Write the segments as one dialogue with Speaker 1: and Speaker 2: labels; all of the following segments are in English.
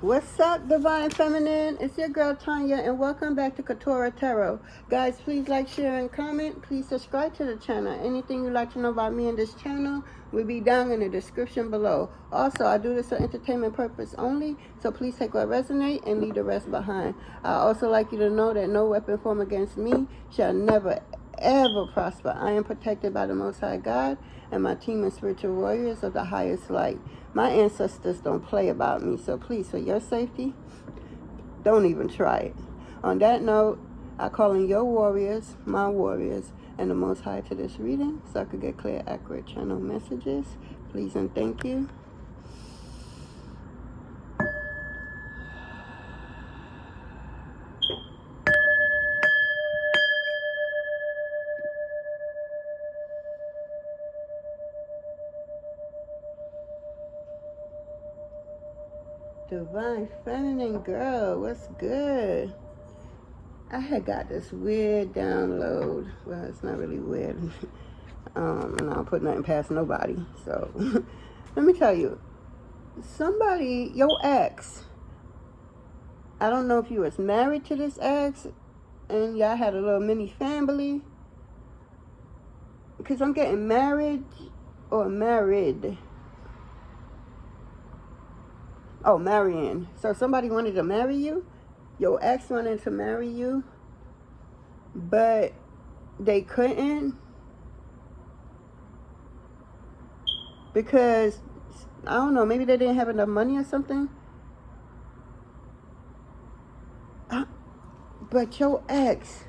Speaker 1: What's up, Divine Feminine? It's your girl Tanya, and welcome back to Quetrah Tarot. Guys, please like, share, and comment. Please subscribe to the channel. Anything you'd like to know about me and this channel will be down in the description below. Also, I do this for entertainment purpose only, so please take what resonates and leave the rest behind. I also like you to know that no weapon formed against me shall never ever prosper. I am protected by the Most High God and my team of spiritual warriors of the highest light. My ancestors don't play about me, so please, for your safety, don't even try it. On that note, I call in your warriors, my warriors, and the Most High to this reading so I could get clear, accurate channel messages. Please and thank you. Divine Feminine girl, what's good? I had got this weird download. Well, it's not really weird. And I don't put nothing past nobody. So, let me tell you. Somebody, your ex, I don't know if you was married to this ex and y'all had a little mini family. Because I'm getting married or married. Oh, marrying. So somebody wanted to marry you? Your ex wanted to marry you, but they couldn't because, I don't know, maybe they didn't have enough money or something. But your ex,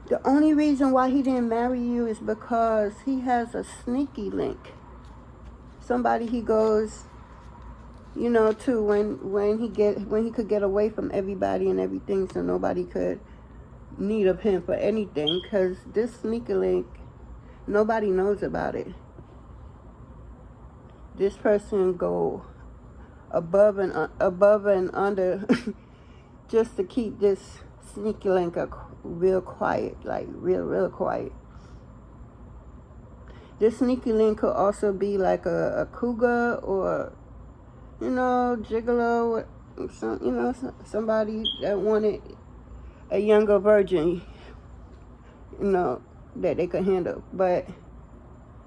Speaker 1: the only reason why he didn't marry you is because he has a sneaky link. Somebody he goes, you know, to when he could get away from everybody and everything, so nobody could need of him for anything. Because this sneaky link, nobody knows about it. This person go above and under just to keep this sneaky link real quiet, like real quiet. This sneaky link could also be like a cougar or, you know, gigolo, somebody that wanted a younger virgin, you know, that they could handle. But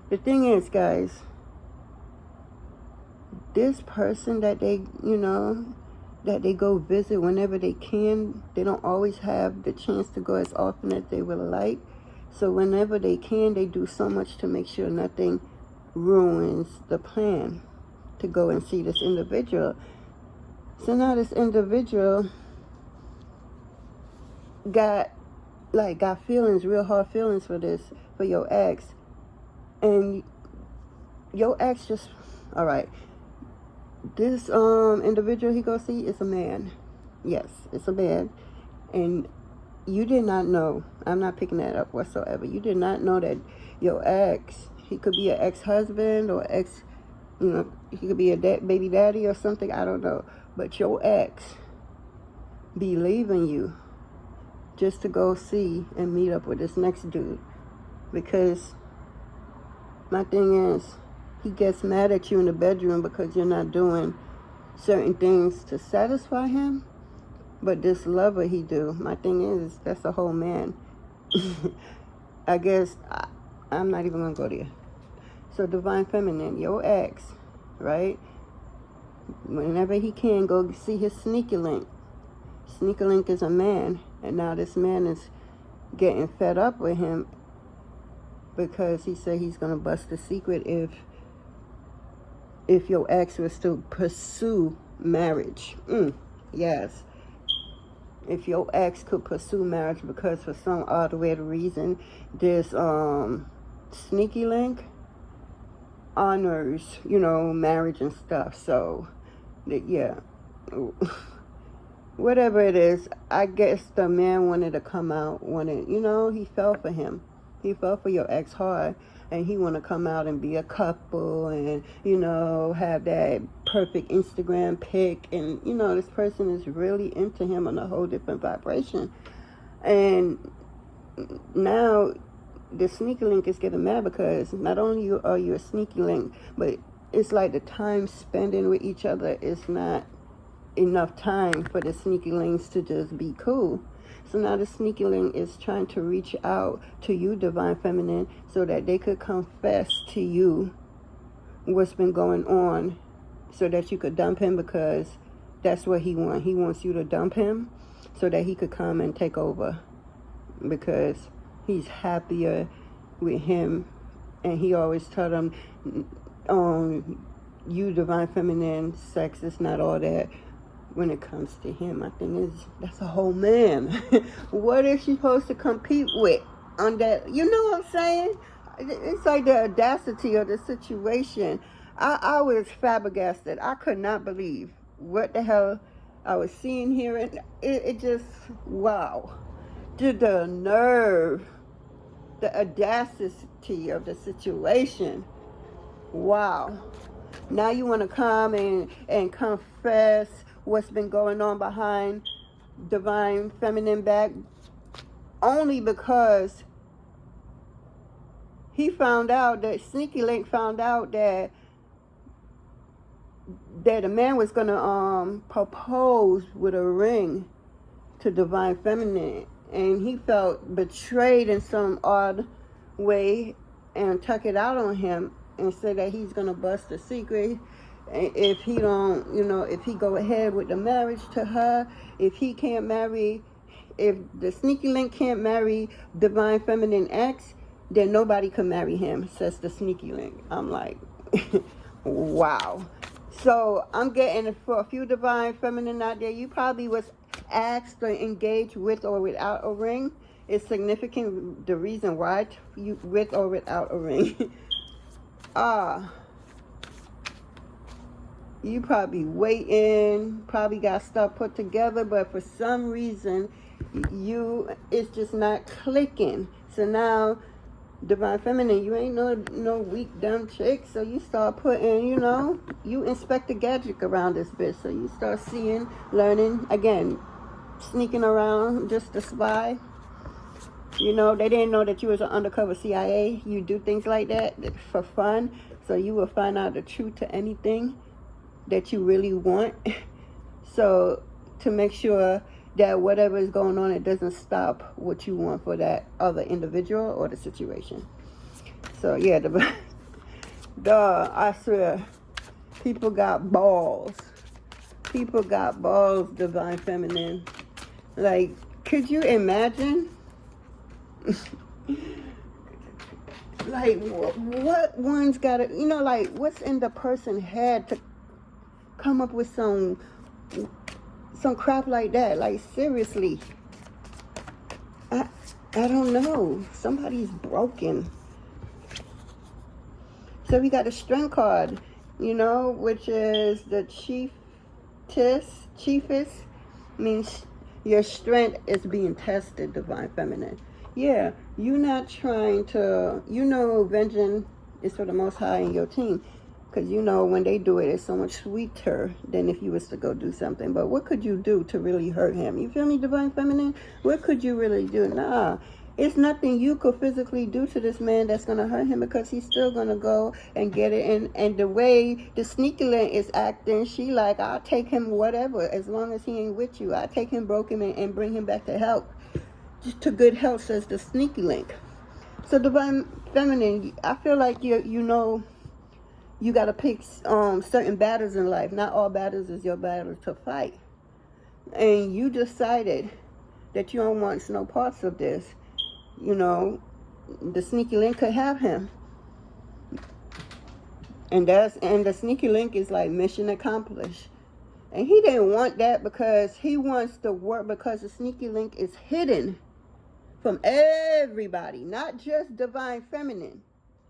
Speaker 1: the thing is, guys, this person that they, that they go visit whenever they can, they don't always have the chance to go as often as they would like. So whenever they can, they do so much to make sure nothing ruins the plan to go and see this individual. So now this individual got feelings, real hard feelings for your ex. And your ex just, all right, this individual he go see is a man. Yes, it's a man. And you did not know, I'm not picking that up whatsoever, you did not know that your ex, he could be an ex-husband or ex, he could be a baby daddy or something, I don't know. But your ex be leaving you just to go see and meet up with this next dude. Because my thing is, he gets mad at you in the bedroom because you're not doing certain things to satisfy him. But this lover he do, my thing is, that's a whole man. I guess I'm not even going to go there. So Divine Feminine, your ex, right? Whenever he can, go see his sneaky link. Sneaky link is a man. And now this man is getting fed up with him because he said he's going to bust the secret if your ex was to pursue marriage. Yes. If your ex could pursue marriage, because for some odd weird reason, this sneaky link honors, marriage and stuff. So, yeah. Whatever it is, I guess the man wanted to come out, he fell for him. He fell for your ex hard, and he want to come out and be a couple and, have that perfect Instagram pic. And, this person is really into him on a whole different vibration. And now the sneaky link is getting mad because not only are you a sneaky link, but it's like the time spending with each other is not enough time for the sneaky links to just be cool. So now the sneaky link is trying to reach out to you, Divine Feminine, so that they could confess to you what's been going on, so that you could dump him, because that's what he wants. He wants you to dump him so that he could come and take over, because he's happier with him. And he always told him, you, Divine Feminine, sex is not all that. When it comes to him, my thing is, that's a whole man. What is she supposed to compete with on that? You know what I'm saying? It's like the audacity of the situation. I was flabbergasted. I could not believe what the hell I was seeing here. And it just, wow. The nerve, the audacity of the situation. Wow. Now you want to come and confess what's been going on behind Divine Feminine back, only because he found out, that Sneaky Link found out that a man was going to propose with a ring to Divine Feminine, and he felt betrayed in some odd way and took it out on him and said that he's going to bust the secret if he don't, if he go ahead with the marriage to her. If he can't marry, if the Sneaky Link can't marry Divine Feminine X, then nobody can marry him, says the Sneaky Link. I'm like, wow. So I'm getting, for a few Divine Feminine out there, you probably was asked or engaged with or without a ring. It's significant, the reason why, you with or without a ring. You probably waiting, probably got stuff put together, but for some reason, it's just not clicking. So now, Divine Feminine, you ain't no weak, dumb chick, so you start putting, you inspect the gadget around this bitch, so you start seeing, learning, again, sneaking around just to spy. They didn't know that you was an undercover CIA. You do things like that for fun, so you will find out the truth to anything that you really want. So to make sure that whatever is going on, it doesn't stop what you want for that other individual or the situation. So yeah, I swear, people got balls. People got balls, Divine Feminine. Like, could you imagine? Like, what one's got to, like, what's in the person's head to come up with some crap like that? Like, seriously, I don't know. Somebody's broken. So we got a strength card, which is the chiefess, means your strength is being tested, Divine Feminine. Yeah, you're not trying to, vengeance is for the Most High in your team. Because when they do it, it's so much sweeter than if you was to go do something. But what could you do to really hurt him? You feel me, Divine Feminine? What could you really do? Nah, it's nothing you could physically do to this man that's going to hurt him, because he's still going to go and get it. And the way the Sneaky Link is acting, she like, I'll take him whatever, as long as he ain't with you. I'll take him broken and bring him back to health. To good health, says the Sneaky Link. So Divine Feminine, I feel like you got to pick certain battles in life. Not all battles is your battle to fight. And you decided that you don't want no parts of this. The Sneaky Link could have him. And the Sneaky Link is like mission accomplished. And he didn't want that, because he wants to work, because the Sneaky Link is hidden from everybody, not just Divine Feminine.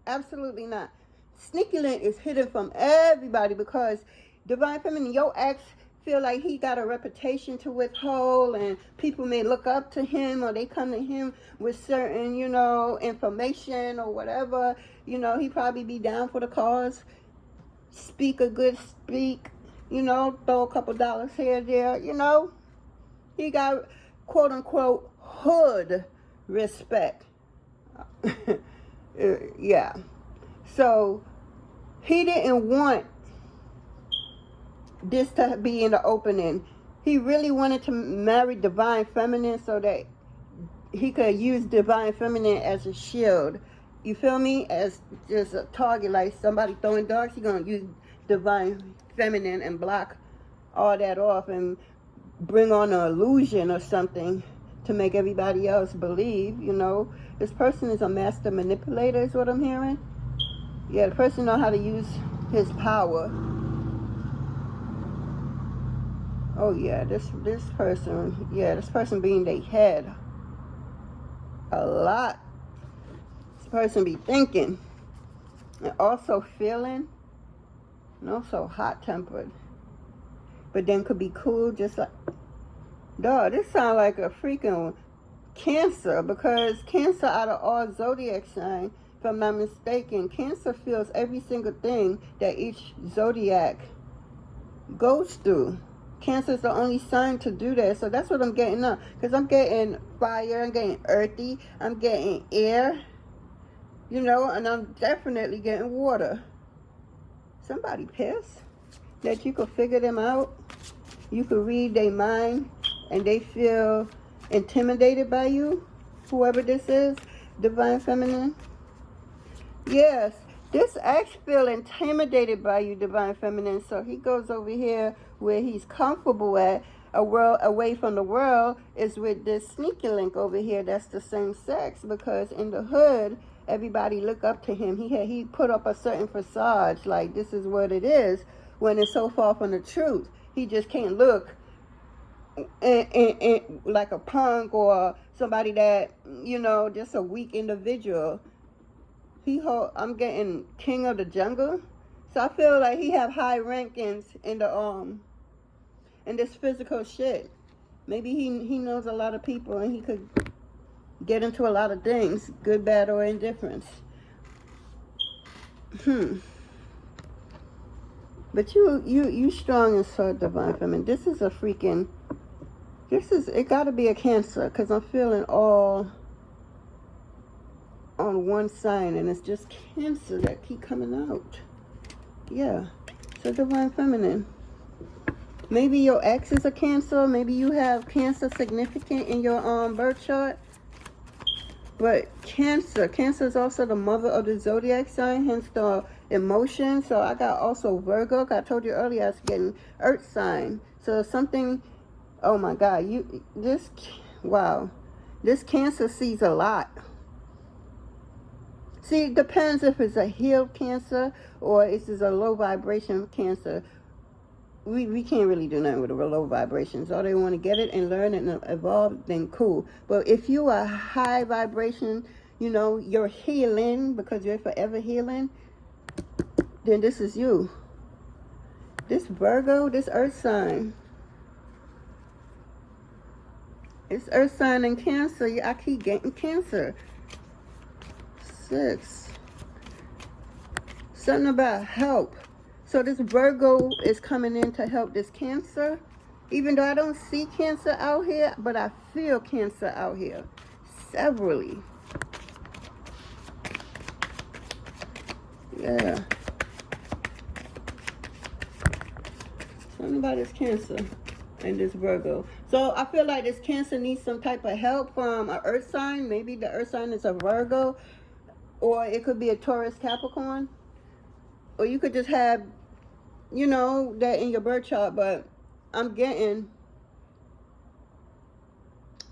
Speaker 1: Absolutely not. Sneaky Link is hidden from everybody, because Divine Feminine, your ex feel like he got a reputation to withhold, and people may look up to him, or they come to him with certain, information or whatever. He probably be down for the cause, speak a good speak, throw a couple dollars here, there, He got, quote unquote, hood respect. Yeah. So He didn't want this to be in the opening. He really wanted to marry Divine Feminine so that he could use Divine Feminine as a shield. You feel me? As just a target, like somebody throwing darts, he's going to use Divine Feminine and block all that off and bring on an illusion or something to make everybody else believe, you know. This person is a master manipulator is what I'm hearing. Yeah, the person knows how to use his power. Oh yeah, this person being their head a lot. This person be thinking and also feeling and also hot-tempered. But then could be cool, just like, dog, this sounds like a freaking Cancer, because Cancer, out of all zodiac signs, if I'm not mistaken, Cancer feels every single thing that each zodiac goes through. Cancer is the only sign to do that. So that's what I'm getting up. Because I'm getting fire, I'm getting earthy, I'm getting air, you know, and I'm definitely getting water. Somebody pissed that you could figure them out. You could read their mind and they feel intimidated by you, whoever this is, Divine Feminine. Yes, this ex feel intimidated by you, Divine Feminine. So he goes over here where he's comfortable at, a world away from the world, is with this sneaky link over here that's the same sex, because in the hood, everybody look up to him. He put up a certain facade, like this is what it is, when it's so far from the truth. He just can't look like a punk or somebody that, you know, just a weak individual. I'm getting king of the jungle. So I feel like he have high rankings in the in this physical shit. Maybe he knows a lot of people and he could get into a lot of things, good, bad, or indifference. But you strong and so Divine Feminine. This is a freaking, it gotta be a Cancer, because I'm feeling all on one sign, and it's just Cancer that keep coming out. Yeah, so Divine Feminine. Maybe your ex is a Cancer. Maybe you have Cancer significant in your birth chart. But Cancer is also the mother of the zodiac sign, hence the emotion. So I got also Virgo. I told you earlier I was getting Earth sign. So something, oh my God, wow. This Cancer sees a lot. See, it depends if it's a healed Cancer or it's a low vibration Cancer. We can't really do nothing with the low vibrations. All they want to get it and learn it and evolve, then cool. But if you are high vibration, you know, you're healing because you're forever healing, then this is you. This Virgo, this Earth sign. It's Earth sign and Cancer. I keep getting Cancer. 6. Something about help. So this Virgo is coming in to help this Cancer. Even though I don't see Cancer out here, but I feel Cancer out here. Severally. Yeah. Something about this Cancer and this Virgo. So I feel like this Cancer needs some type of help from an Earth sign. Maybe the Earth sign is a Virgo. Or it could be a Taurus, Capricorn. Or you could just have, you know, that in your birth chart. But I'm getting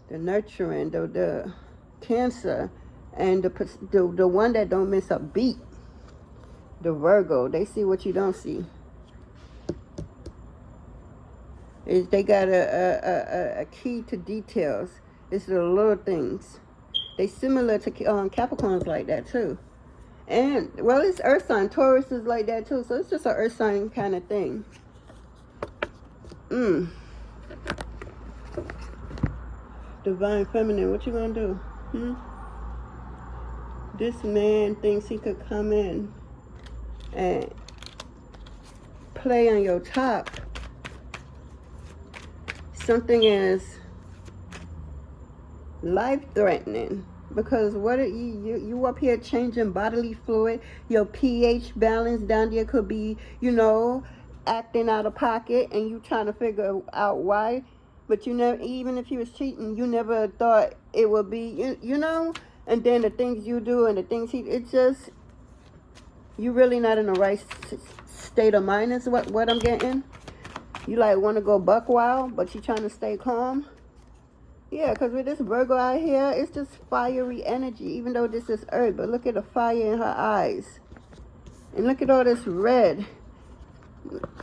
Speaker 1: the nurturing, the Cancer, and the one that don't miss a beat, the Virgo. They see what you don't see. They got a key to details. It's the little things. They similar to Capricorns like that too. And, well, it's Earth sign. Taurus is like that too. So it's just an Earth sign kind of thing. Divine Feminine, what you gonna do? This man thinks he could come in and play on your top. Something is life-threatening. Because what are you up here changing bodily fluid, your pH balance down there could be, you know, acting out of pocket, and you trying to figure out why. But you never, even if you was cheating, you never thought it would be, you know. And then the things you do and the things it's just, you really not in the right state of mind is what I'm getting. You like want to go buck wild, but you trying to stay calm. Yeah, because with this Virgo out here, it's just fiery energy, even though this is earth. But look at the fire in her eyes. And look at all this red.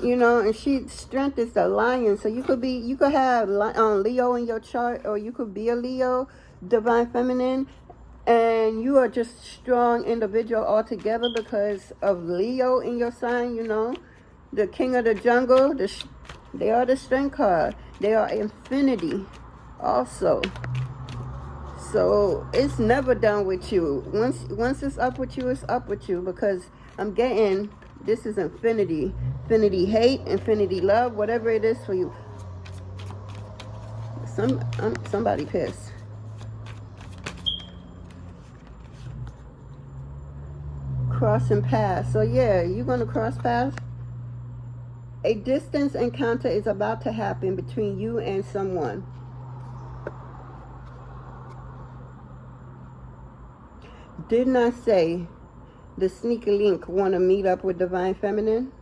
Speaker 1: You know, and she strength is the lion. So you could have Leo in your chart, or you could be a Leo, divine feminine. And you are just strong individual altogether because of Leo in your sign, you know. The king of the jungle, they are the strength card. They are infinity also. So it's never done with you. Once it's up with you, it's up with you, because I'm getting, this is infinity. Infinity hate, infinity love, whatever it is for you. Somebody pissed. Crossing paths. So yeah, you're going to cross paths. A distance encounter is about to happen between you and someone. Didn't I say the sneaky link want to meet up with divine feminine?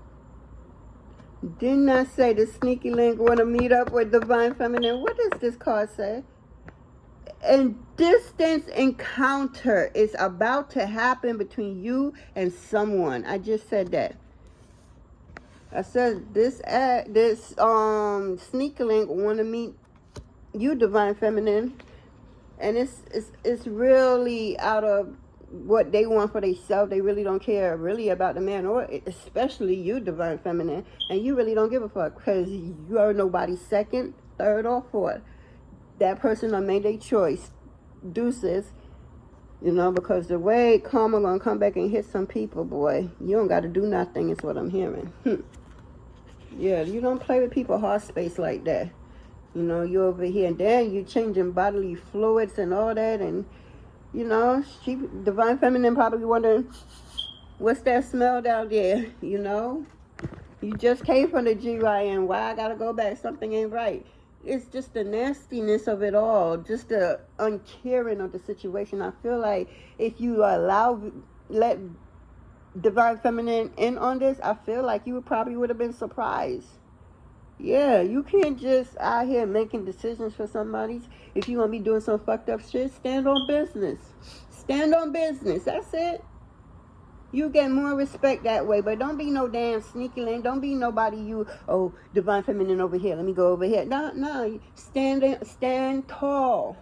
Speaker 1: Didn't I say the sneaky link want to meet up with divine feminine? What does this card say? A distance encounter is about to happen between you and someone. I just said that. I said this sneaky link want to meet you, divine feminine, and it's really out of what they want for themselves. They really don't care really about the man, or especially you, divine feminine, and you really don't give a fuck, because you are nobody's second, third, or fourth. That person done made their choice. Deuces. You know, because the way karma gonna come back and hit some people, boy, you don't got to do nothing, is what I'm hearing. Yeah, you don't play with people's heart space like that. You know, you over here, and then you changing bodily fluids and all that, and you know, divine feminine probably wondering, what's that smell down there? You know, you just came from the GYN. Why I gotta go back? Something ain't right. It's just the nastiness of it all, just the uncaring of the situation. I feel like if you let divine feminine in on this, I feel like you probably would have been surprised. Yeah, you can't just out here making decisions for somebody. If you want to be doing some fucked up shit, stand on business. Stand on business. That's it. You get more respect that way, but don't be no damn sneaky link. Don't be nobody divine feminine over here. Let me go over here. No. Stand tall.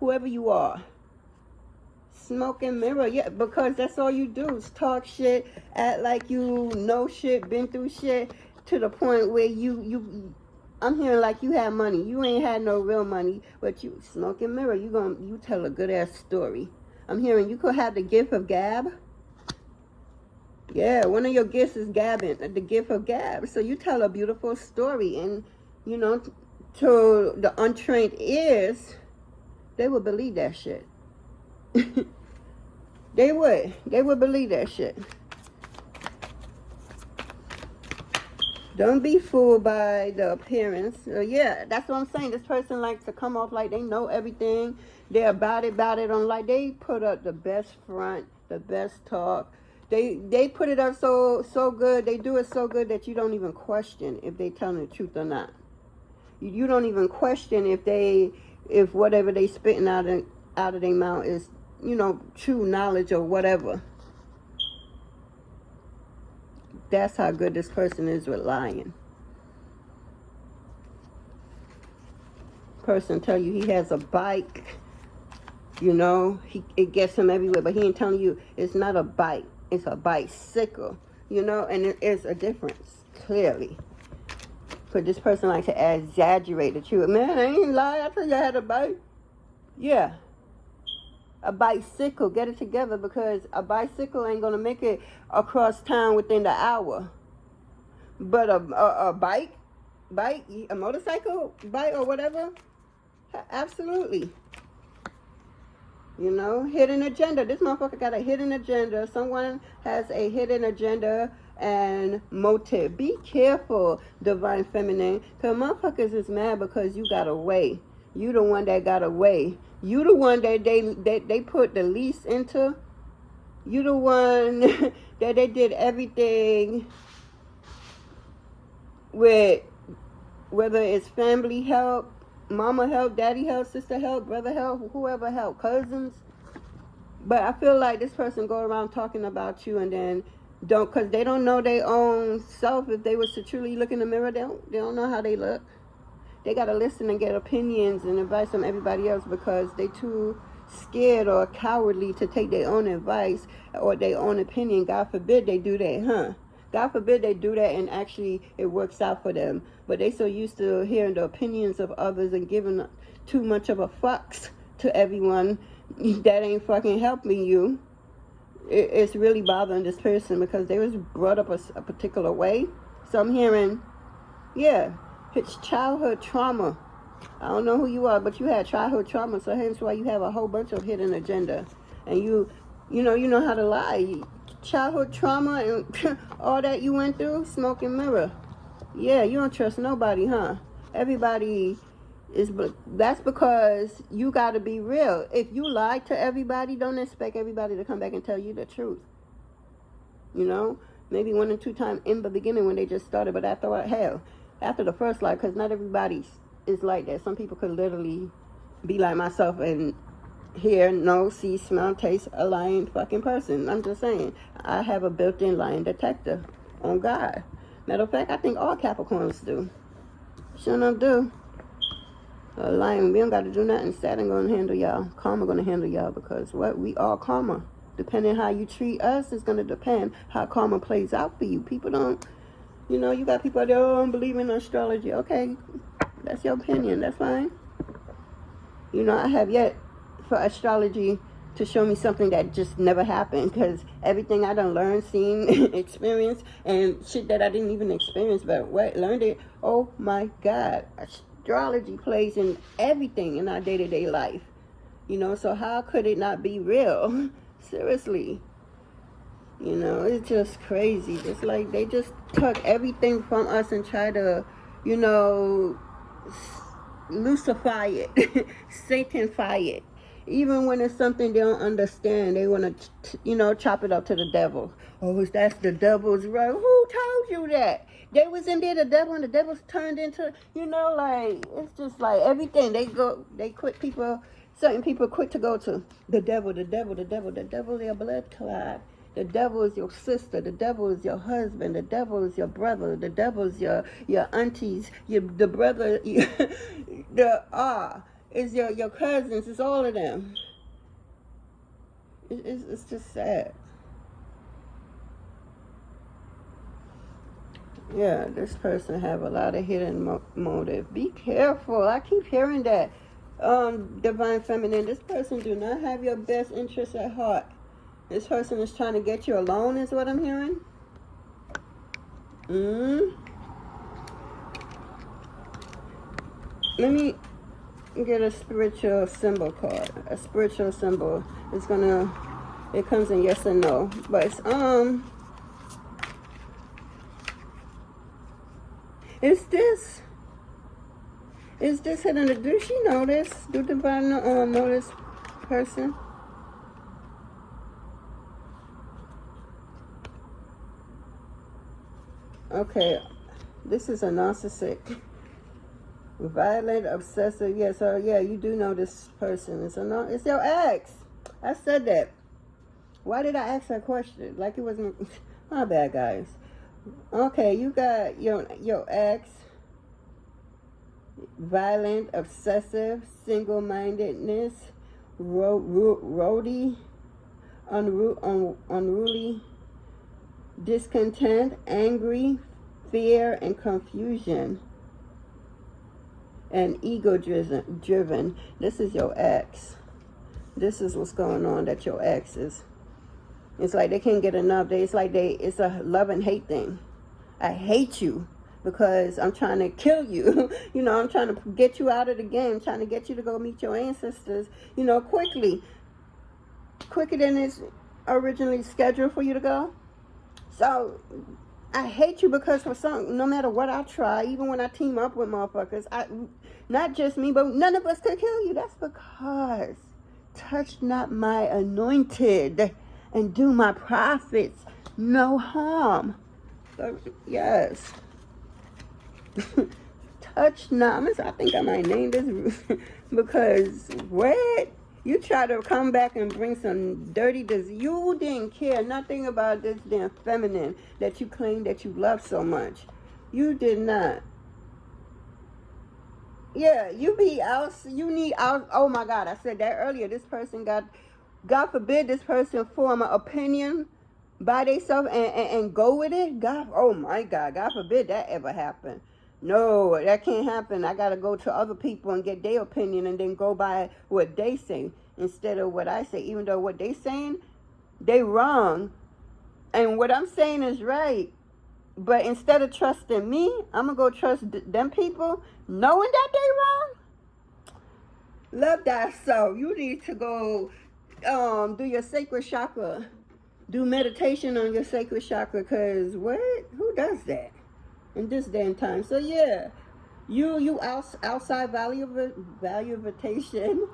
Speaker 1: Whoever you are. Smoke and mirror. Yeah, because that's all you do is talk shit, act like you know shit, been through shit, to the point where I'm hearing like you have money. You ain't had no real money, but you smoke and mirror. You tell a good ass story. I'm hearing you could have the gift of gab. Yeah, one of your gifts is gabbing, the gift of gab. So you tell a beautiful story, and you know, to the untrained ears, they would believe that shit. They would believe that shit. Don't be fooled by the appearance. Yeah, that's what I'm saying. This person likes to come off like they know everything. They're about it on, like they put up the best front, the best talk. They put it up so good. They do it so good that you don't even question if they telling the truth or not. You don't even question if whatever they spitting out of their mouth is, you know, true knowledge or whatever. That's how good this person is with lying. Person tell you he has a bike, you know, it gets him everywhere, but he ain't telling you it's not a bike, it's a bicycle, you know, and there is a difference, clearly. But this person likes to exaggerate the truth. Man, I ain't lying, I tell you I had a bike. Yeah. A bicycle, get it together, because a bicycle ain't gonna make it across town within the hour. But a bike, a motorcycle, bike or whatever, absolutely. You know, hidden agenda. This motherfucker got a hidden agenda. Someone has a hidden agenda and motive. Be careful, divine feminine, because motherfuckers is mad because you got away. You the one that got away. You the one that they put the least into. You the one that they did everything with, whether it's family help, mama help, daddy help, sister help, brother help, whoever help, cousins. But I feel like this person go around talking about you and then don't, because they don't know their own self. If they was to truly look in the mirror, they don't know how they look. They got to listen and get opinions and advice from everybody else because they too scared or cowardly to take their own advice or their own opinion. God forbid they do that, huh? God forbid they do that and actually it works out for them. But they so used to hearing the opinions of others and giving too much of a fucks to everyone that ain't fucking helping you. It's really bothering this person because they was brought up a particular way. So I'm hearing, yeah, it's childhood trauma. I don't know who you are, but you had childhood trauma, so hence why you have a whole bunch of hidden agenda. And you know how to lie. Childhood trauma and all that you went through, smoke and mirror. Yeah, you don't trust nobody, huh? Everybody is, that's because you got to be real. If you lie to everybody, don't expect everybody to come back and tell you the truth. You know, maybe 1 or 2 times in the beginning when they just started, but after what, hell, after the first lie, because not everybody is like that. Some people could literally be like myself and hear, know, see, smell, taste a lying fucking person. I'm just saying, I have a built-in lying detector on God. Matter of fact, I think all Capricorns do. Sure enough do. Lying, we don't got to do nothing. Saturn gonna handle y'all. Karma gonna handle y'all because what? We all karma. Depending how you treat us, it's gonna depend how karma plays out for you. People don't, you know, you got people that don't believe in astrology. Okay, that's your opinion. That's fine. You know, I have yet for astrology to show me something that just never happened because everything I done learned, seen, experienced, and shit that I didn't even experience, but what learned it. Oh my God, astrology plays in everything in our day-to-day life. You know, so how could it not be real? Seriously. You know, it's just crazy. It's like they just took everything from us and try to, you know, lucify it, Satanify it. Even when it's something they don't understand, they want to, you know, chop it up to the devil. Oh, that's the devil's right. Who told you that? They was in there, the devil, and the devil's turned into, you know, like, it's just like everything. They quit people, certain people quit to go to the devil, the devil, the devil, the devil, their blood clot. The devil is your sister. The devil is your husband. The devil is your brother. The devil is your aunties. The brother, is your cousins. It's all of them. It's just sad. Yeah, this person have a lot of hidden motive. Be careful. I keep hearing that. Divine feminine. This person do not have your best interest at heart. This person is trying to get you alone, is what I'm hearing. Let me get a spiritual symbol card. A spiritual symbol. It comes in yes and no. But it's, is this hidden? Do she know this? Do divine know this person? Okay, this is a narcissistic, violent, obsessive. Yeah, so yeah, you do know this person. It's your ex. I said that. Why did I ask that question? Like it wasn't my bad, guys. Okay, you got your ex. Violent, obsessive, single-mindedness, roady, unruly, discontent, angry, fear, and confusion, and ego-driven. This is your ex. This is what's going on, that your ex is. It's like they can't get enough. It's a love and hate thing. I hate you because I'm trying to kill you. You know, I'm trying to get you out of the game, trying to get you to go meet your ancestors, you know, quickly. quicker than it's originally scheduled for you to go. So I hate you because for some, no matter what I try, even when I team up with motherfuckers, not just me, but none of us could kill you. That's because touch not my anointed and do my prophets no harm. So, yes. Touch not. I think I might name this because what? You try to come back and bring some dirty disease. You didn't care nothing about this damn feminine that you claim that you love so much. You did not. Yeah, you be out. You need out. Oh my God, I said that earlier. This person got, God forbid, this person form an opinion by themselves and go with it. God, oh my God, God forbid that ever happen. No, that can't happen. I got to go to other people and get their opinion and then go by what they say instead of what I say. Even though what they saying, they wrong. And what I'm saying is right. But instead of trusting me, I'm going to go trust them people knowing that they wrong. Love thyself. You need to go do your sacred chakra. Do meditation on your sacred chakra because what? Who does that? In this day and time. So yeah, you outside valuation,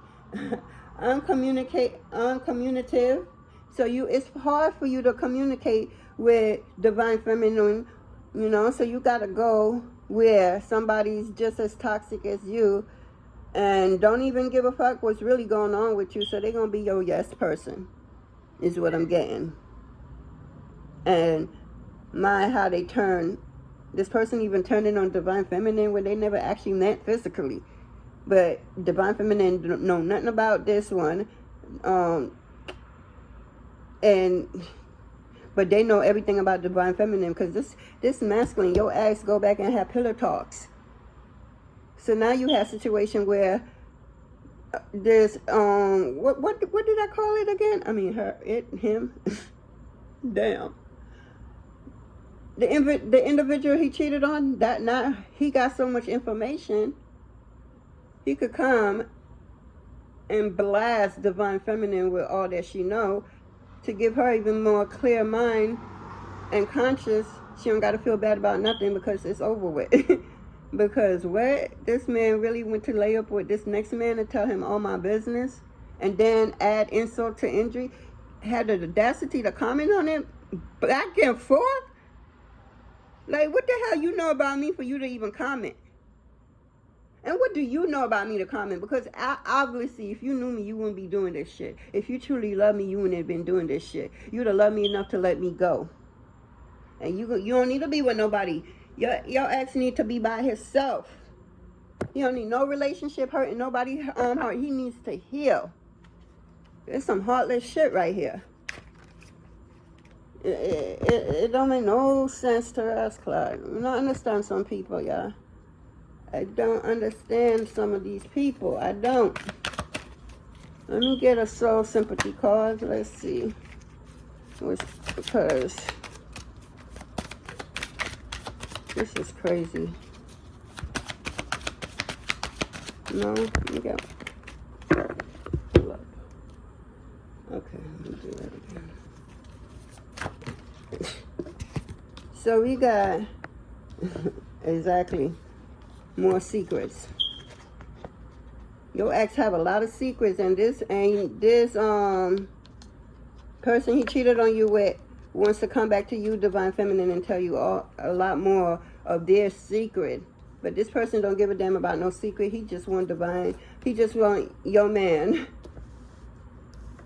Speaker 1: uncommunicative. So it's hard for you to communicate with divine feminine, so you gotta go where somebody's just as toxic as you and don't even give a fuck what's really going on with you. So they're gonna be your yes person, is what I'm getting. And how they turn. This person even turned in on divine feminine when they never actually met physically. But divine feminine don't know nothing about this one. But they know everything about divine feminine because this masculine, your ass go back and have pillar talks. So now you have a situation where there's what did I call it again? I mean him. Damn. The individual he cheated on, that now he got so much information, he could come and blast divine feminine with all that she know to give her even more clear mind and conscious. She don't got to feel bad about nothing because it's over with. Because what? This man really went to lay up with this next man and tell him all my business and then add insult to injury. Had the audacity to comment on it back and forth. Like, what the hell you know about me for you to even comment? And what do you know about me to comment? Because obviously, if you knew me, you wouldn't be doing this shit. If you truly love me, you wouldn't have been doing this shit. You'd have loved me enough to let me go. And you don't need to be with nobody. Your ex need to be by himself. He don't need no relationship hurting nobody heart. He needs to heal. There's some heartless shit right here. It don't make no sense to us, Clyde. I don't understand some people, y'all. I don't understand some of these people. I don't. Let me get a soul sympathy card. Let's see. Because this is crazy. No, let me go. Okay, let me do that again. So we got exactly more secrets. Your ex have a lot of secrets, and this person he cheated on you with wants to come back to you, divine feminine, and tell you a lot more of their secret. But this person don't give a damn about no secret. He just want divine. He just want your man.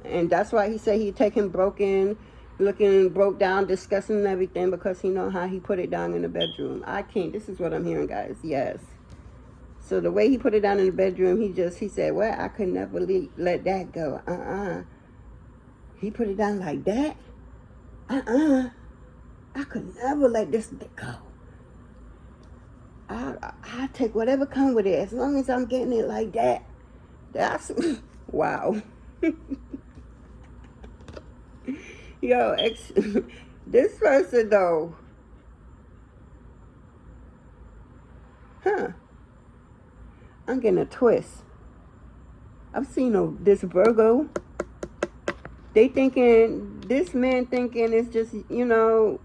Speaker 1: And that's why he said he'd take him broken, looking broke down, discussing and everything, because he know how he put it down in the bedroom. I can't. This is what I'm hearing, guys. Yes. So the way he put it down in the bedroom, he said, well, I could never let that go. He put it down like that? I could never let this go. I take whatever come with it, as long as I'm getting it like that. That's, wow. Yo, this person though, I'm getting a twist. I've seen this Virgo They thinking, this man thinking it's just, you know,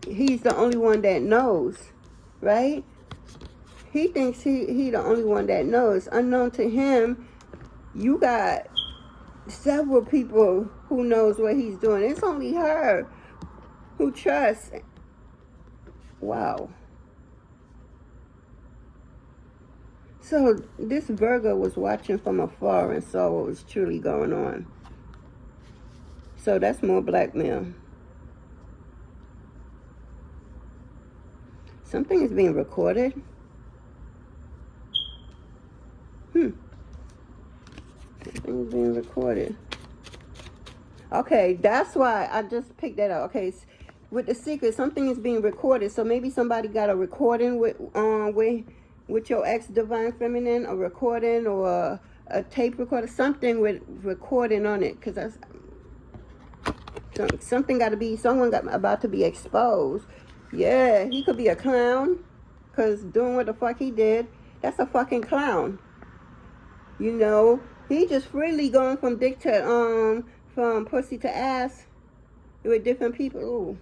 Speaker 1: he's the only one that knows, right? He thinks he the only one that knows. Unknown to him, you got several people who knows what he's doing. It's only her who trusts. Wow. So this Virgo was watching from afar and saw what was truly going on. So that's more blackmail. Something is being recorded. Something is being recorded. Okay, that's why I just picked that up. Okay, with the secret, something is being recorded. So maybe somebody got a recording with your ex Divine Feminine, a recording or a tape recorder, something with recording on it, because that's something got to be, someone got about to be exposed. Yeah, he could be a clown, because doing what the fuck he did, that's a fucking clown. You know, he just freely going from dick to from pussy to ass with different people. Ooh.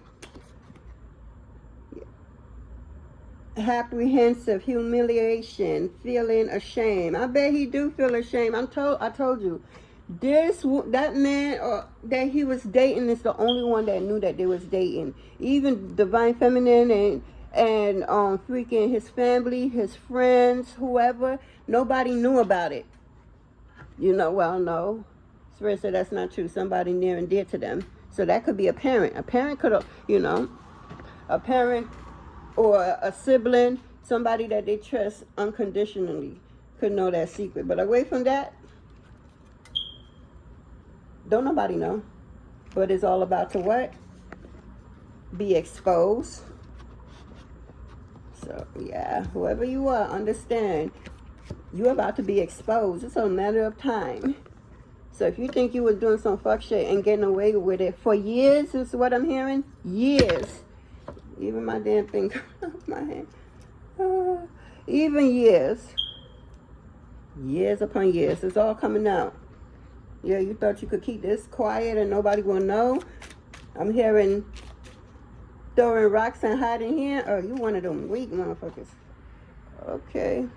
Speaker 1: Apprehensive, humiliation, feeling ashamed. I bet he do feel ashamed. I told you, that man that he was dating is the only one that knew that they was dating. Even Divine Feminine and freaking his family, his friends, whoever, nobody knew about it. You know, well, no. Spirit said that's not true. Somebody near and dear to them. So that could be a parent. A parent could have, you know, a parent or a sibling, somebody that they trust unconditionally could know that secret. But away from that, don't nobody know. But it's all about to what? Be exposed. So, yeah, whoever you are, understand, you're about to be exposed. It's a matter of time. So if you think you was doing some fuck shit and getting away with it for years, is what I'm hearing? Years. Even my damn thing off my hand. Even years. Years upon years. It's all coming out. Yeah, you thought you could keep this quiet and nobody will know? I'm hearing throwing rocks and hiding here. Oh, you one of them weak motherfuckers. Okay.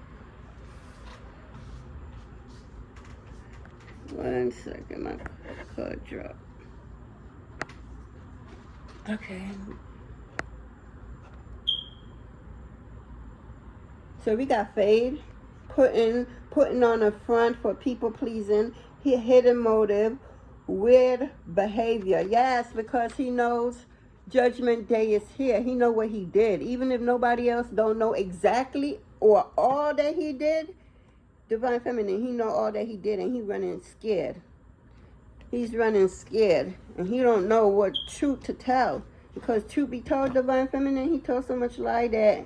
Speaker 1: 1 second, my card dropped. Okay. So we got Fade, putting on a front for people pleasing, hidden motive, weird behavior. Yes, because he knows Judgment Day is here. He know what he did. Even if nobody else don't know exactly or all that he did, Divine Feminine, he know all that he did, and he running scared. He's running scared, and he don't know what truth to tell. Because truth be told, Divine Feminine, he told so much lie that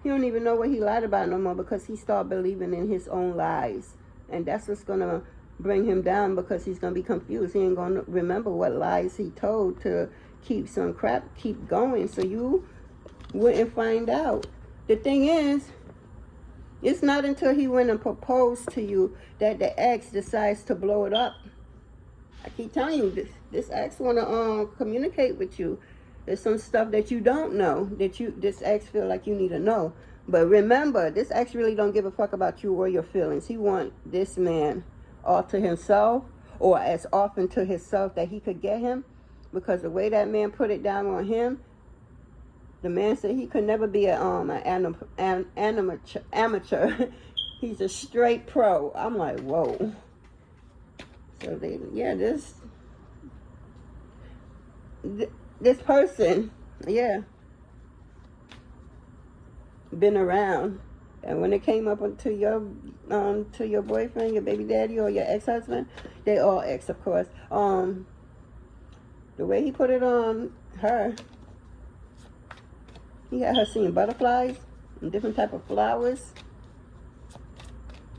Speaker 1: he don't even know what he lied about no more, because he started believing in his own lies. And that's what's going to bring him down, because he's going to be confused. He ain't going to remember what lies he told to keep some crap, keep going, so you wouldn't find out. The thing is, it's not until he went and proposed to you that the ex decides to blow it up. I keep telling you, this ex want to communicate with you. There's some stuff that you don't know that this ex feel like you need to know. But remember, this ex really don't give a fuck about you or your feelings. He want this man all to himself, or as often to himself that he could get him. Because the way that man put it down on him, the man said he could never be an amateur. He's a straight pro. I'm like, whoa. So this person, yeah, been around, and when it came up to your boyfriend, your baby daddy, or your ex-husband, they all ex, of course. The way he put it on her, he had her seeing butterflies and different type of flowers.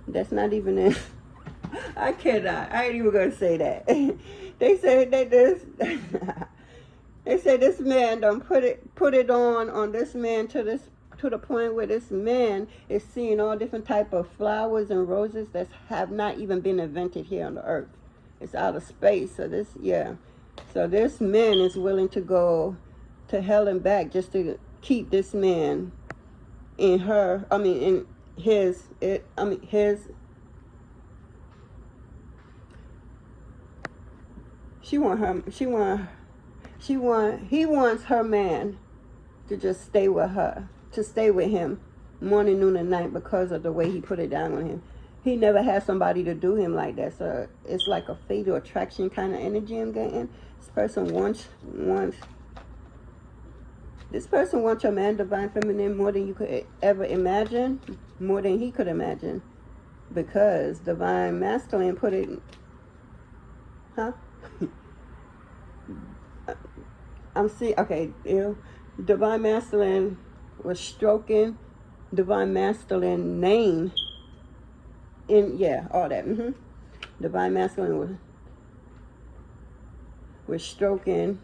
Speaker 1: That's not even in. I cannot. I ain't even gonna say that. They said that they said this man done put it on this man to the point where this man is seeing all different type of flowers and roses that have not even been invented here on the earth. It's out of space. So this, yeah. So this man is willing to go to hell and back just to keep this man in her, I mean, in his, he wants her man to just stay with her, to stay with him morning, noon, and night because of the way he put it down on him. He never had somebody to do him like that. So it's like a fatal attraction kind of energy I'm getting. This person wants your man, divine feminine, more than you could ever imagine, more than he could imagine. Because divine masculine put it, divine masculine was stroking divine masculine name in, yeah, all that. Divine masculine was stroking,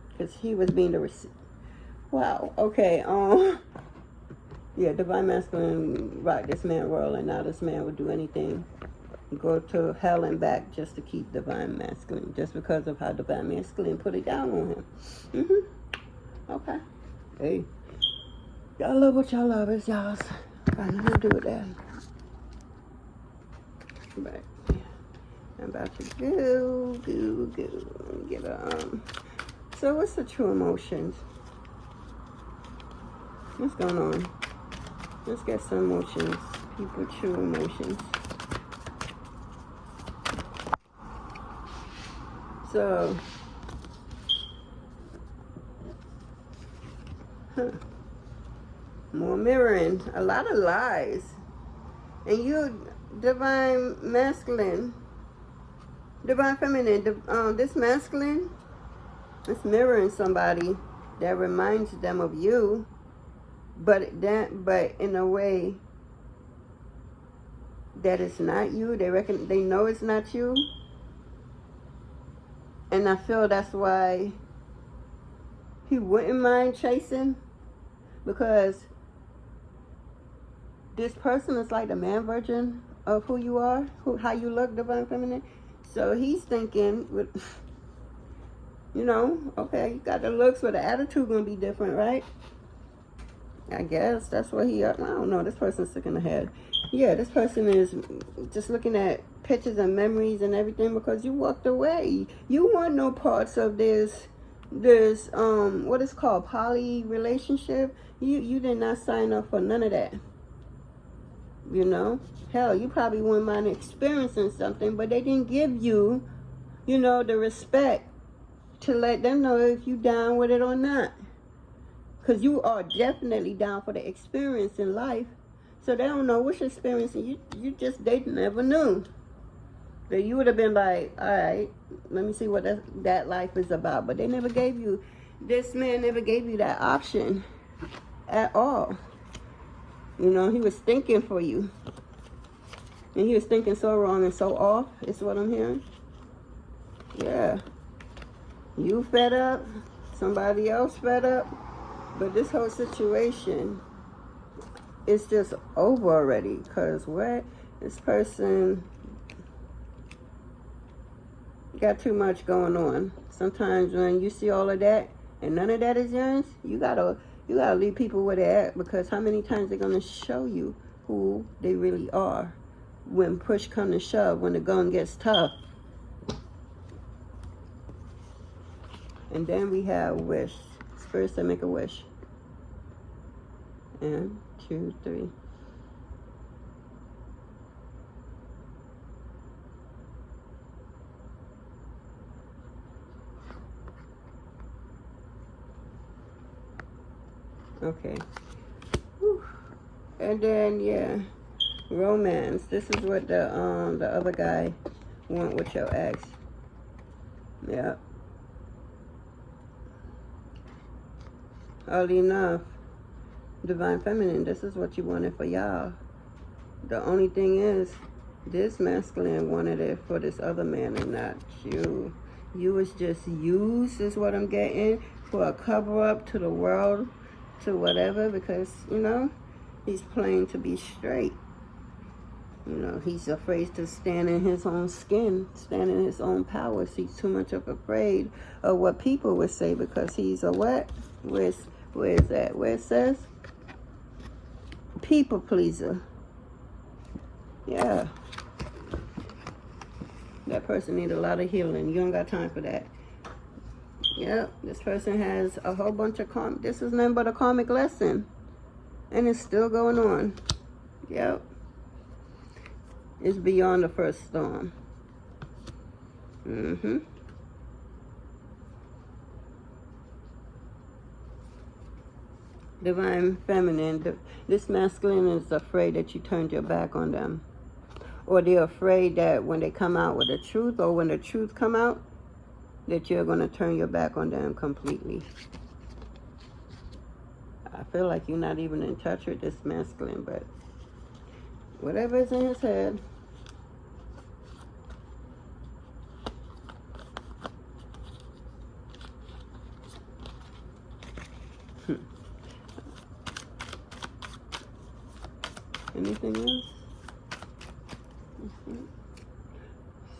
Speaker 1: because he was being the receiver. Wow, okay, yeah, divine masculine rocked this man world, and now this man would do anything, go to hell and back just to keep divine masculine, just because of how divine masculine put it down on him. Okay. Hey, y'all love what y'all love. It's y'all's. Got nothing to do with that. But I'm about to go. Get so what's the true emotions? What's going on? Let's get some emotions. People, true emotions. So, more mirroring, a lot of lies. And you, divine masculine, divine feminine, this masculine, it's mirroring somebody that reminds them of you, but in a way that it's not you. They know it's not you. And I feel that's why he wouldn't mind chasing, because this person is like the man version of who you are, how you look, divine feminine. So he's thinking, okay, you got the looks, but the attitude gonna be different, right? I guess that's what I don't know. This person's sick in the head. Yeah, this person is just looking at pictures and memories and everything because you walked away. You want no parts of this what is called poly relationship. You did not sign up for none of that. Hell, you probably wouldn't mind experiencing something, but they didn't give you, the respect to let them know if you down with it or not. Because you are definitely down for the experience in life. So they don't know which experience, and they never knew. That you would have been like, all right, let me see what that life is about. But they never gave you, this man never gave you that option at all. He was thinking for you. And he was thinking so wrong and so off, is what I'm hearing. Yeah. You fed up, somebody else fed up. But this whole situation is just over already. Because this person got too much going on. Sometimes when you see all of that and none of that is yours, you gotta leave people where they're at, because how many times they're gonna show you who they really are when push comes to shove, when the gun gets tough. And then we have wish. Spirits that make a wish. And 2, 3. Okay. Whew. And then, yeah, romance. This is what the other guy want with your ex. Yeah. Oddly enough, divine feminine, this is what you wanted for y'all. The only thing is, this masculine wanted it for this other man and not you. You was just used, is what I'm getting, for a cover-up to the world, to whatever, because, he's playing to be straight. You know, he's afraid to stand in his own skin, stand in his own power. He's too much of afraid of what people would say, because he's a what? Where is that? Where it says? People pleaser. Yeah. That person needs a lot of healing. You don't got time for that. Yep. This person has a whole bunch of karmic. This is nothing but a karmic lesson. And it's still going on. Yep. It's beyond the first storm. Divine feminine. This masculine is afraid that you turned your back on them. Or they're afraid that when they come out with the truth, or when the truth come out, that you're going to turn your back on them completely. I feel like you're not even in touch with this masculine, but whatever is in his head. Anything else?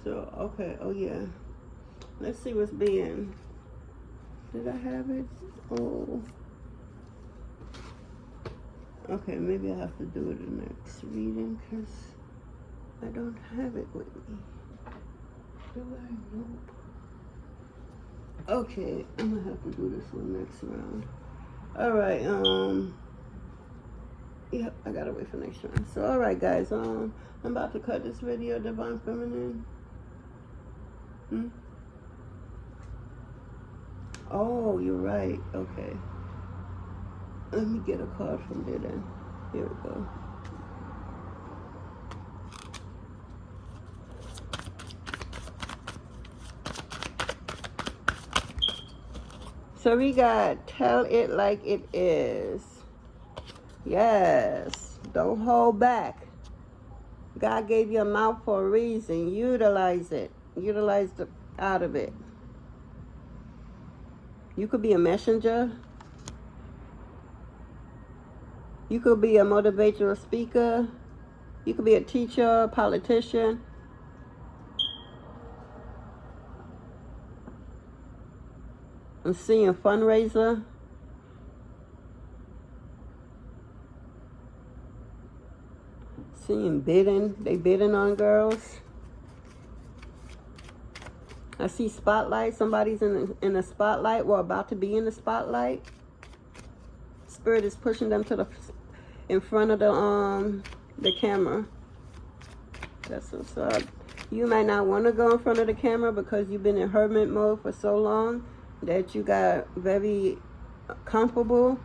Speaker 1: So, okay, oh yeah. Let's see what's being. Did I have it? Oh. Okay, maybe I have to do it in the next reading, because I don't have it with me. Do I? Nope. Okay, I'm gonna have to do this one next round. Alright, yep, I gotta wait for next round. So, alright guys, I'm about to cut this video, Divine Feminine. Oh, you're right. Okay. Let me get a card from there then. Here we go. So we got tell it like it is. Yes. Don't hold back. God gave you a mouth for a reason. Utilize it. Utilize the out of it. You could be a messenger. You could be a motivational speaker. You could be a teacher, a politician. I'm seeing fundraiser. Seeing bidding. They bidding on girls. I see spotlight. Somebody's in a spotlight or about to be in the spotlight. Spirit is pushing them to in front of the camera. That's what's up. You might not want to go in front of the camera because you've been in hermit mode for so long that you got very comfortable.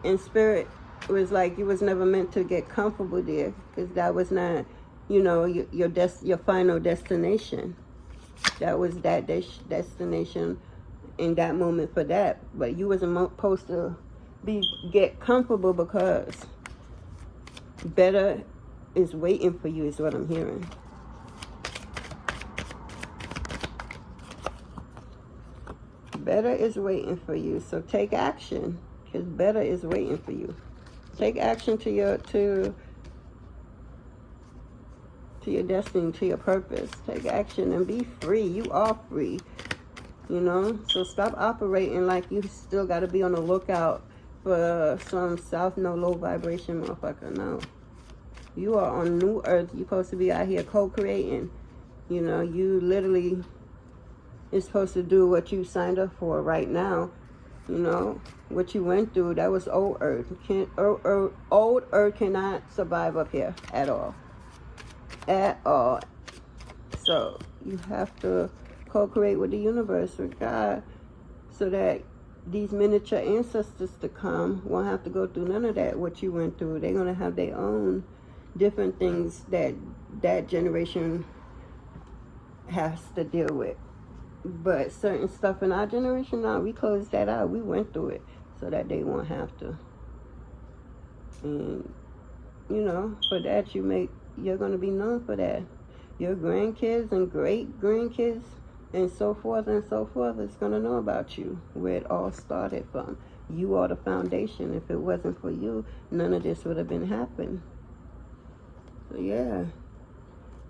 Speaker 1: And Spirit was like, you was never meant to get comfortable there, because that was not, you know, your final destination. That was that destination in that moment for that. But you wasn't supposed to get comfortable, because better is waiting for you, is what I'm hearing. Better is waiting for you. So take action, because better is waiting for you. Take action to your destiny, to your purpose. Take action and be free. You are free, you know. So stop operating like you still got to be on the lookout for some south no low vibration motherfucker. No, you are on new earth. You're supposed to be out here co-creating. You know, you literally is supposed to do what you signed up for right now. You know, what you went through, that was old earth. Old earth cannot survive up here at all. At all. So you have to co-create with the universe, with God, so that these miniature ancestors to come won't have to go through none of that, what you went through. They're going to have their own different things that generation has to deal with. But certain stuff in our generation, no, we closed that out. We went through it so that they won't have to. And, you know, for that you're going to be known for that. Your grandkids and great-grandkids and so forth is going to know about you, where it all started from. You are the foundation. If it wasn't for you, none of this would have been happening. So yeah,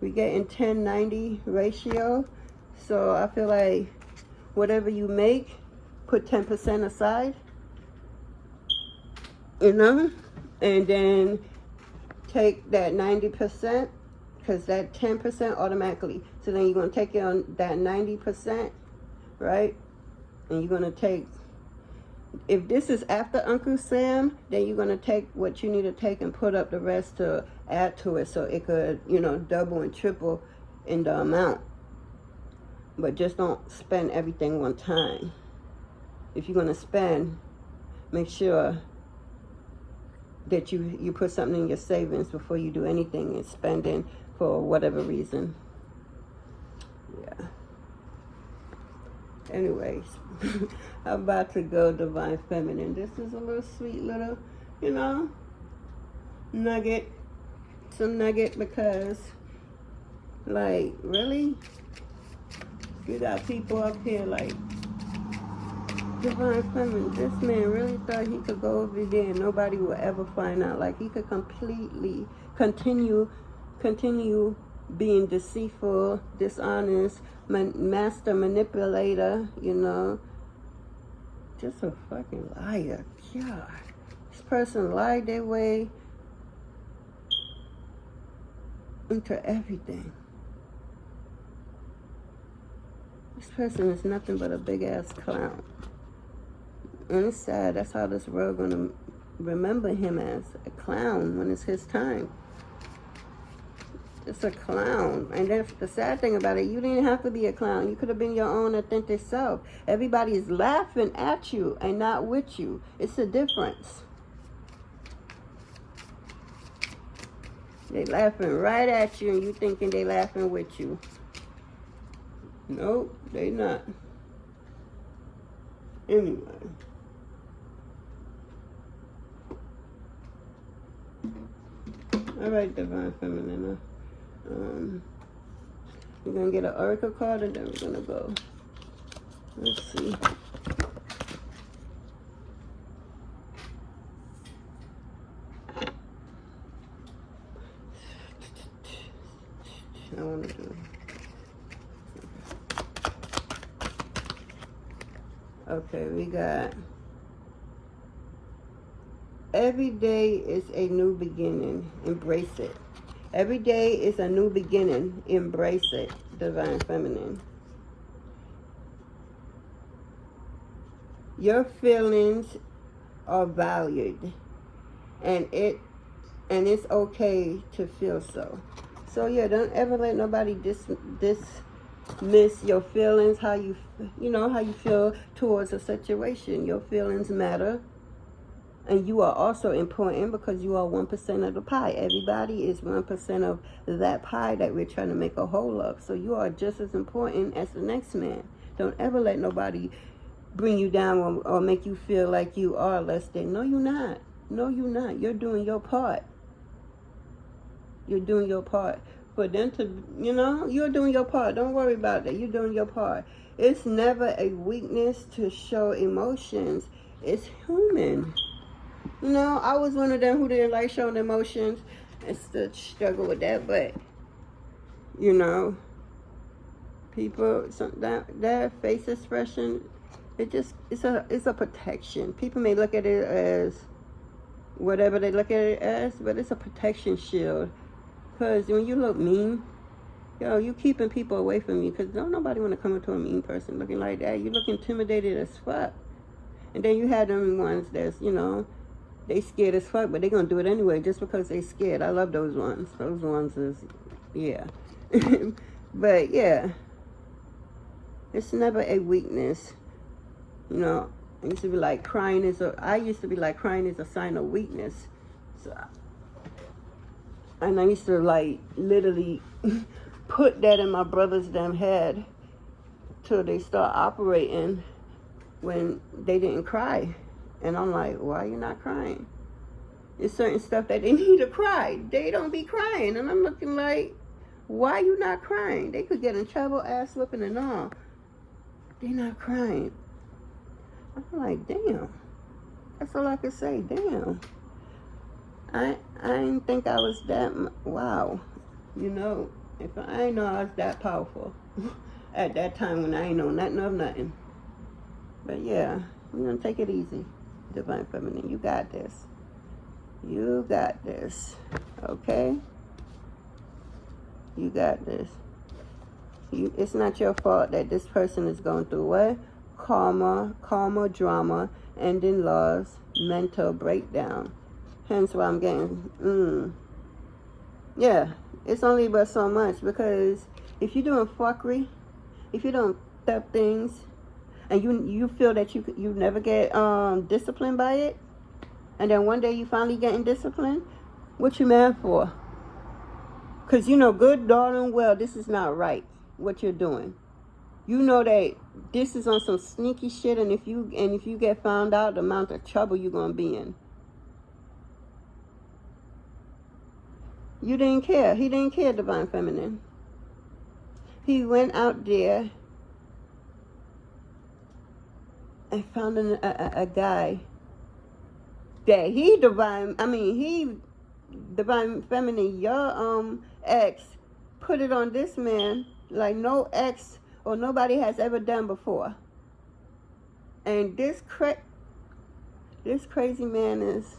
Speaker 1: we getting 10-90 ratio. So I feel like whatever you make, put 10% aside, you know, and then take that 90%, because that 10% automatically. So then you're going to take it on that 90%, right? And you're going to take, if this is after Uncle Sam, then you're going to take what you need to take and put up the rest to add to it, so it could, you know, double and triple in the amount. But just don't spend everything one time. If you're going to spend, make sure that you put something in your savings before you do anything and spending for whatever reason. Yeah. Anyways, I'm about to go Divine Feminine. This is a little sweet little, you know, nugget. Some nugget, because, like, really? You got people up here like, Divine Feminine, this man really thought he could go over there and nobody will ever find out. Like, he could completely continue being deceitful, dishonest, master manipulator, you know. Just a fucking liar. God. This person lied their way into everything. This person is nothing but a big ass clown. And it's sad, that's how this world gonna remember him, as a clown when it's his time. Just a clown. And that's the sad thing about it. You didn't have to be a clown. You could have been your own authentic self. Everybody is laughing at you and not with you. It's a difference. They laughing right at you and you thinking they laughing with you. Nope, they not. Anyway. All right, Divine Feminine. We're going to get an oracle card and then we're going to go. Let's see. I want to do. Okay, we got, every day is a new beginning. Embrace it. Every day is a new beginning. Embrace it, Divine Feminine. Your feelings are valued, and it's okay to feel so. So yeah, don't ever let nobody dismiss your feelings, how you feel towards a situation. Your feelings matter. And you are also important, because you are 1% of the pie. Everybody is 1% of that pie that we're trying to make a whole of. So you are just as important as the next man. Don't ever let nobody bring you down or make you feel like you are less than. No, you're not. No, you're not. You're doing your part. You're doing your part. For them to, you're doing your part. Don't worry about that. You're doing your part. It's never a weakness to show emotions. It's human. I was one of them who didn't like showing emotions and still struggle with that, but, people, that face expression, it's a protection. People may look at it as whatever they look at it as, but it's a protection shield. Because when you look mean, you keeping people away from you, because don't nobody want to come up to a mean person looking like that. You look intimidated as fuck. And then you have them ones that's, they scared as fuck, but they gonna do it anyway just because they scared. I love those ones. Those ones is, yeah. But yeah, it's never a weakness. I used to be like crying is a sign of weakness. So, and I used to like literally put that in my brother's damn head till they start operating when they didn't cry. And I'm like, why are you not crying? It's certain stuff that they need to cry. They don't be crying. And I'm looking like, why are you not crying? They could get in trouble, ass whooping and all. They're not crying. I'm like, damn. That's all I could say, damn. I didn't think I was that, wow. You know, if I didn't know I was that powerful at that time when I ain't know nothing of nothing. But yeah, we're going to take it easy, Divine Feminine. You got this. You got this. Okay? You got this. It's not your fault that this person is going through what? Karma, drama, ending laws, mental breakdown. Hence why I'm getting, yeah, it's only but so much, because if you're doing fuckery, if you don't step things, and you feel that you never get disciplined by it, and then one day you finally getting disciplined, what you mad for? Because you know good, darn well this is not right, what you're doing. You know that this is on some sneaky shit, and if you get found out, the amount of trouble you're gonna be in. You didn't care. He didn't care, Divine Feminine. He went out there and found a guy that Divine Feminine, your ex put it on this man like no ex or nobody has ever done before. And this crazy man is,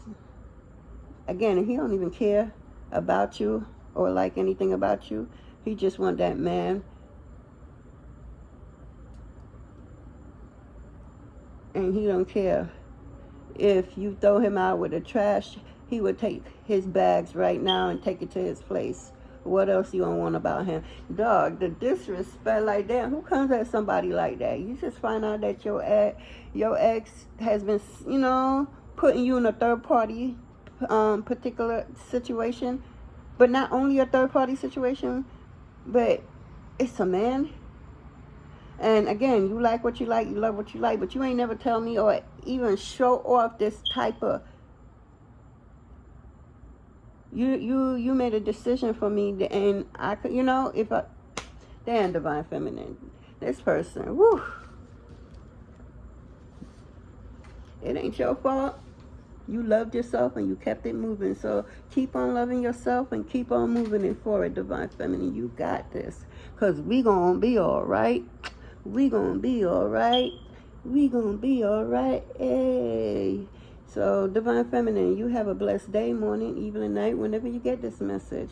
Speaker 1: again, he don't even care about you or like anything about you. He just want that man. And he don't care if you throw him out with the trash. He would take his bags right now and take it to his place. What else you don't want about him? Dog, the disrespect like that. Who comes at somebody like that? You just find out that your ex has been, putting you in a third party particular situation. But not only a third party situation, but it's a man. And again, you like what you like, you love what you like, but you ain't never tell me or even show off this type of. You made a decision for me, and I could, damn, Divine Feminine, this person, woo. It ain't your fault. You loved yourself and you kept it moving. So keep on loving yourself and keep on moving it forward, Divine Feminine. You got this. Because we going to be all right. We going to be all right. We going to be all right. Hey. So, Divine Feminine, you have a blessed day, morning, evening, night, whenever you get this message.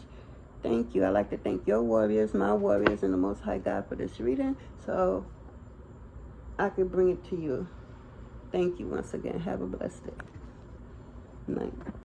Speaker 1: Thank you. I'd like to thank your warriors, my warriors, and the Most High God for this reading, so I could bring it to you. Thank you once again. Have a blessed day. Night.